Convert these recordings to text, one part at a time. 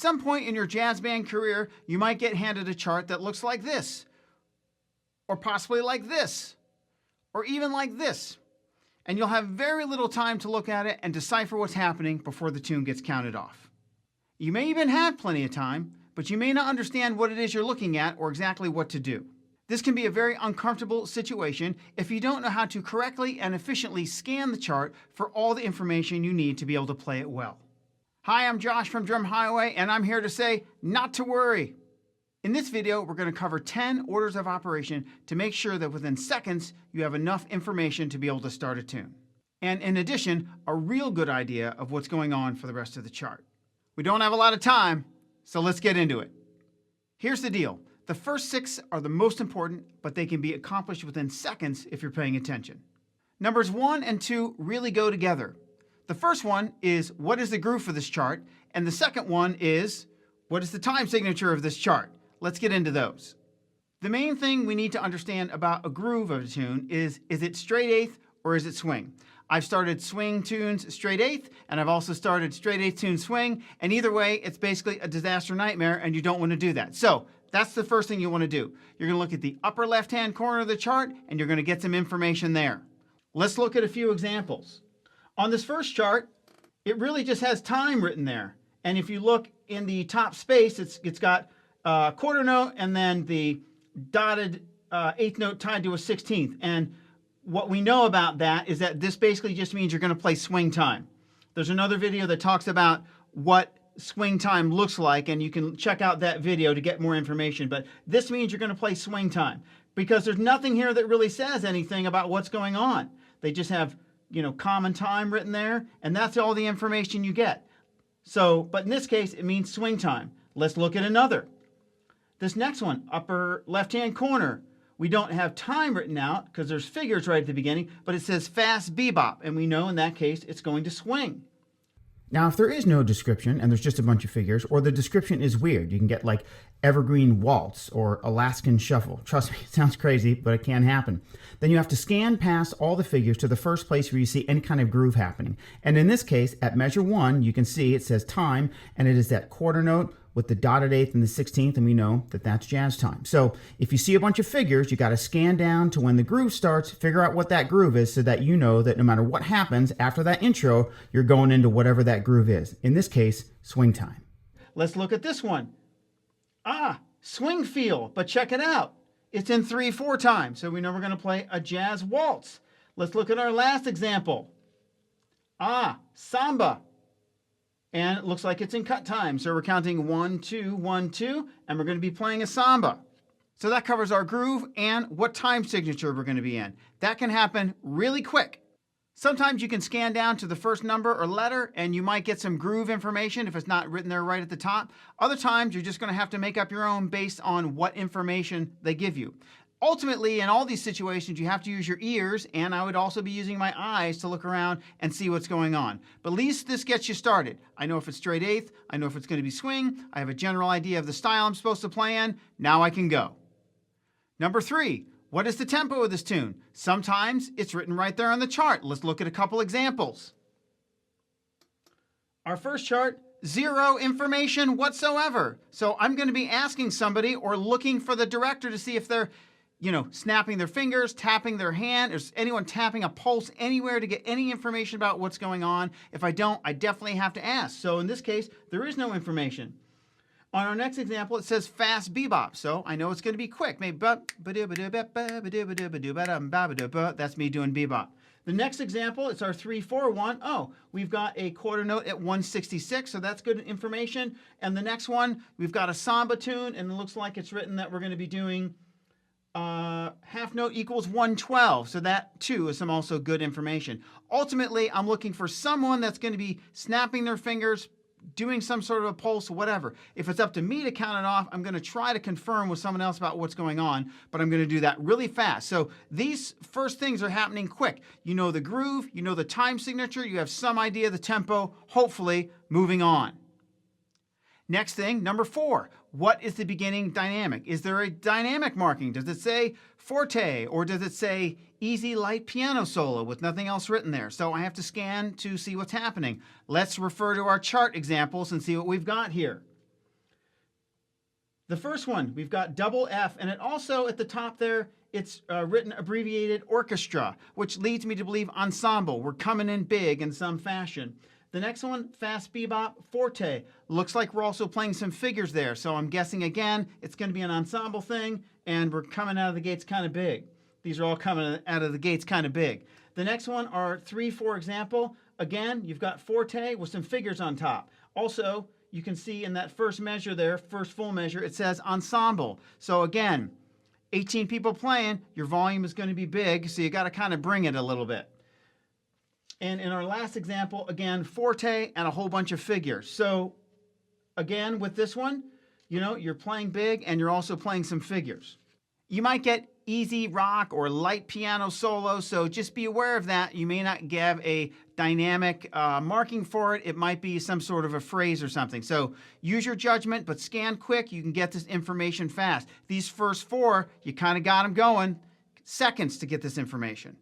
some point in your jazz band career, you might get handed a chart that looks like this, or possibly like this, or even like this. And you'll have very little time to look at it and decipher what's happening before the tune gets counted off. You may even have plenty of time, but you may not understand what it is you're looking at or exactly what to do. This can be a very uncomfortable situation if you don't know how to correctly and efficiently scan the chart for all the information you need to be able to play it well. Hi, I'm Josh from Drum Highway, and I'm here to say, not to worry. In this video, we're going to cover 10 orders of operation to make sure that within seconds, you have enough information to be able to start a tune. And in addition, a real good idea of what's going on for the rest of the chart. We don't have a lot of time, so let's get into it. Here's the deal. The first 6 are the most important, but they can be accomplished within seconds if you're paying attention. Numbers 1 and 2 really go together. The first one is, what is the groove for this chart? And the second one is, what is the time signature of this chart? Let's get into those. The main thing we need to understand about a groove of a tune is it straight eighth or is it swing? I've started swing tunes straight eighth, and I've also started straight eighth tune swing, and either way, it's basically a disaster nightmare, and you don't want to do that. So that's the first thing you want to do. You're going to look at the upper left-hand corner of the chart, and you're going to get some information there. Let's look at a few examples. On this first chart, it really just has time written there. And if you look in the top space, it's got a quarter note and then the dotted eighth note tied to a 16th. And what we know about that is that this basically just means you're going to play swing time. There's another video that talks about what swing time looks like, and you can check out that video to get more information. But this means you're going to play swing time because there's nothing here that really says anything about what's going on. They just have, common time written there, and that's all the information you get. So, but in this case, it means swing time. Let's look at another. This next one, upper left-hand corner. We don't have time written out because there's figures right at the beginning, but it says fast bebop, and we know in that case it's going to swing. Now, if there is no description and there's just a bunch of figures, or the description is weird, you can get like Evergreen Waltz or Alaskan Shuffle. Trust me, it sounds crazy, but it can happen. Then you have to scan past all the figures to the first place where you see any kind of groove happening. And in this case, at measure 1, you can see it says time, and it is that quarter note with the dotted eighth and the 16th, and we know that that's jazz time. So if you see a bunch of figures, you got to scan down to when the groove starts, figure out what that groove is so that you know that no matter what happens after that intro, you're going into whatever that groove is. In this case, swing time. Let's look at this one. Swing feel, but check it out. It's in 3/4 time, so we know we're going to play a jazz waltz. Let's look at our last example. Samba. And it looks like it's in cut time. So we're counting 1, 2, 1, 2, and we're going to be playing a samba. So that covers our groove and what time signature we're going to be in. That can happen really quick. Sometimes you can scan down to the first number or letter and you might get some groove information if it's not written there right at the top. Other times you're just going to have to make up your own based on what information they give you. Ultimately, in all these situations, you have to use your ears, and I would also be using my eyes to look around and see what's going on. But at least this gets you started. I know if it's straight eighth, I know if it's going to be swing, I have a general idea of the style I'm supposed to play in. Now I can go. Number 3, what is the tempo of this tune? Sometimes it's written right there on the chart. Let's look at a couple examples. Our first chart, 0 information whatsoever. So I'm going to be asking somebody or looking for the director to see if they're snapping their fingers, tapping their hand. Is anyone tapping a pulse anywhere to get any information about what's going on? If I don't, I definitely have to ask. So in this case, there is no information. On our next example, it says fast bebop. So I know it's going to be quick. Maybe that's me doing bebop. The next example, it's our 3/4-1. We've got a quarter note at 166, so that's good information. And the next one, we've got a samba tune, and it looks like it's written that we're going to be doing half note equals 112, so that too is some also good information. Ultimately, I'm looking for someone that's going to be snapping their fingers, doing some sort of a pulse, whatever. If it's up to me to count it off, I'm going to try to confirm with someone else about what's going on, but I'm going to do that really fast. So these first things are happening quick. You know the groove, you know the time signature, you have some idea of the tempo, hopefully moving on. Next thing, number 4, what is the beginning dynamic? Is there a dynamic marking? Does it say forte or does it say easy light piano solo with nothing else written there? So I have to scan to see what's happening. Let's refer to our chart examples and see what we've got here. The first one, we've got double F, and it also at the top there, it's written abbreviated orchestra, which leads me to believe ensemble. We're coming in big in some fashion. The next one, fast bebop forte. Looks like we're also playing some figures there. So I'm guessing again, it's going to be an ensemble thing, and we're coming out of the gates kind of big. These are all coming out of the gates kind of big. The next one are 3, for example. Again, you've got forte with some figures on top. Also, you can see in that first measure there, first full measure, it says ensemble. So again, 18 people playing, your volume is going to be big, so you got to kind of bring it a little bit. And in our last example, again, forte and a whole bunch of figures. So again, with this one, you know, you're playing big and you're also playing some figures. You might get easy rock or light piano solo, so just be aware of that. You may not have a dynamic marking for it. It might be some sort of a phrase or something. So use your judgment, but scan quick. You can get this information fast. These first 4, you kind of got them going. Seconds to get this information.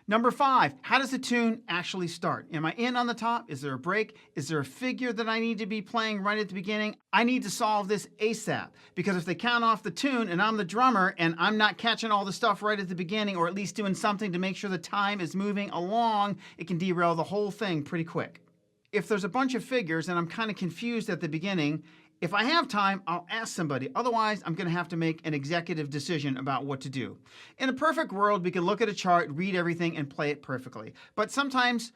Number 5, how does the tune actually start? Am I in on the top? Is there a break? Is there a figure that I need to be playing right at the beginning? I need to solve this ASAP, because if they count off the tune and I'm the drummer and I'm not catching all the stuff right at the beginning, or at least doing something to make sure the time is moving along, it can derail the whole thing pretty quick. If there's a bunch of figures and I'm kind of confused at the beginning, if I have time, I'll ask somebody. Otherwise, I'm going to have to make an executive decision about what to do. In a perfect world, we can look at a chart, read everything, and play it perfectly. But sometimes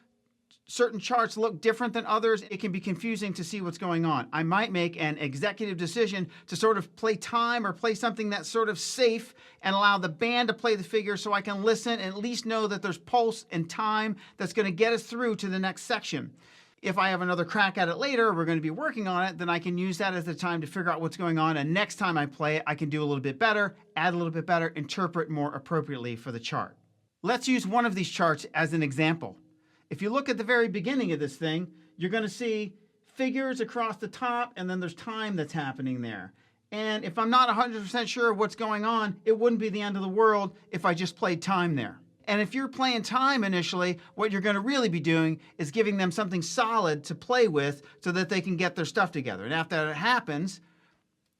certain charts look different than others. It can be confusing to see what's going on. I might make an executive decision to sort of play time or play something that's sort of safe and allow the band to play the figure so I can listen and at least know that there's pulse and time that's going to get us through to the next section. If I have another crack at it later, we're going to be working on it, then I can use that as the time to figure out what's going on. And next time I play it, I can do a little bit better, add a little bit better, interpret more appropriately for the chart. Let's use one of these charts as an example. If you look at the very beginning of this thing, you're going to see figures across the top, and then there's time that's happening there. And if I'm not 100% sure what's going on, it wouldn't be the end of the world if I just played time there. And if you're playing time initially, what you're going to really be doing is giving them something solid to play with so that they can get their stuff together. And after that happens,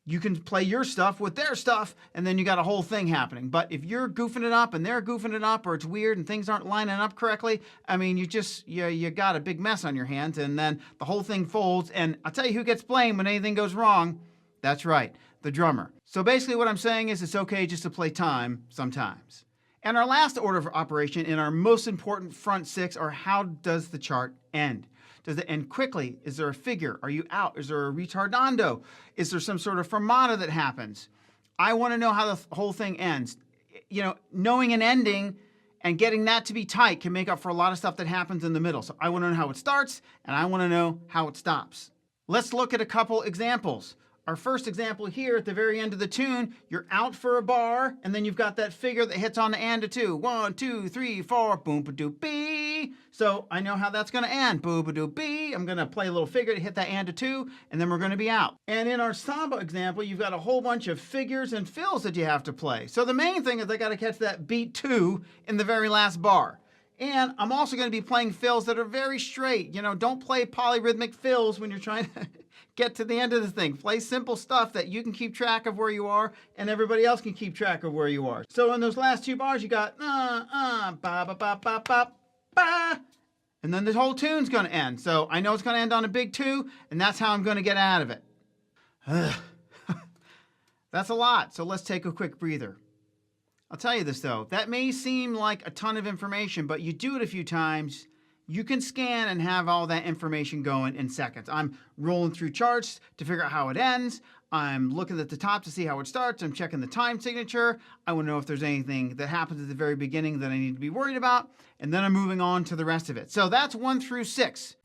you can play your stuff with their stuff, and then you got a whole thing happening. But if you're goofing it up and they're goofing it up, or it's weird and things aren't lining up correctly, I mean, you got a big mess on your hands, and then the whole thing folds. And I'll tell you who gets blamed when anything goes wrong. That's right, the drummer. So basically what I'm saying is it's okay just to play time sometimes. And our last order of operation in our most important front 6 are, how does the chart end? Does it end quickly? Is there a figure? Are you out? Is there a retardando? Is there some sort of fermata that happens? I want to know how the whole thing ends. You know, knowing an ending and getting that to be tight can make up for a lot of stuff that happens in the middle. So I want to know how it starts, and I want to know how it stops. Let's look at a couple examples. Our first example here at the very end of the tune, you're out for a bar, and then you've got that figure that hits on the and of 2. 1, 2, 3, 4, boom-ba-doo-bee. So I know how that's going to end. Boom-ba-doo-bee. I'm going to play a little figure to hit that and of 2, and then we're going to be out. And in our samba example, you've got a whole bunch of figures and fills that you have to play. So the main thing is I got to catch that beat 2 in the very last bar. And I'm also going to be playing fills that are very straight. You know, don't play polyrhythmic fills when you're trying to get to the end of the thing. Play simple stuff that you can keep track of where you are and everybody else can keep track of where you are. So in those last 2 bars, you got ba ba ba ba ba ba, and then the whole tune's going to end. So I know it's going to end on a big 2, and that's how I'm going to get out of it. That's a lot. So let's take a quick breather. I'll tell you this though, that may seem like a ton of information, but you do it a few times, you can scan and have all that information going in seconds. I'm rolling through charts to figure out how it ends. I'm looking at the top to see how it starts. I'm checking the time signature. I want to know if there's anything that happens at the very beginning that I need to be worried about. And then I'm moving on to the rest of it. So that's 1 through 6.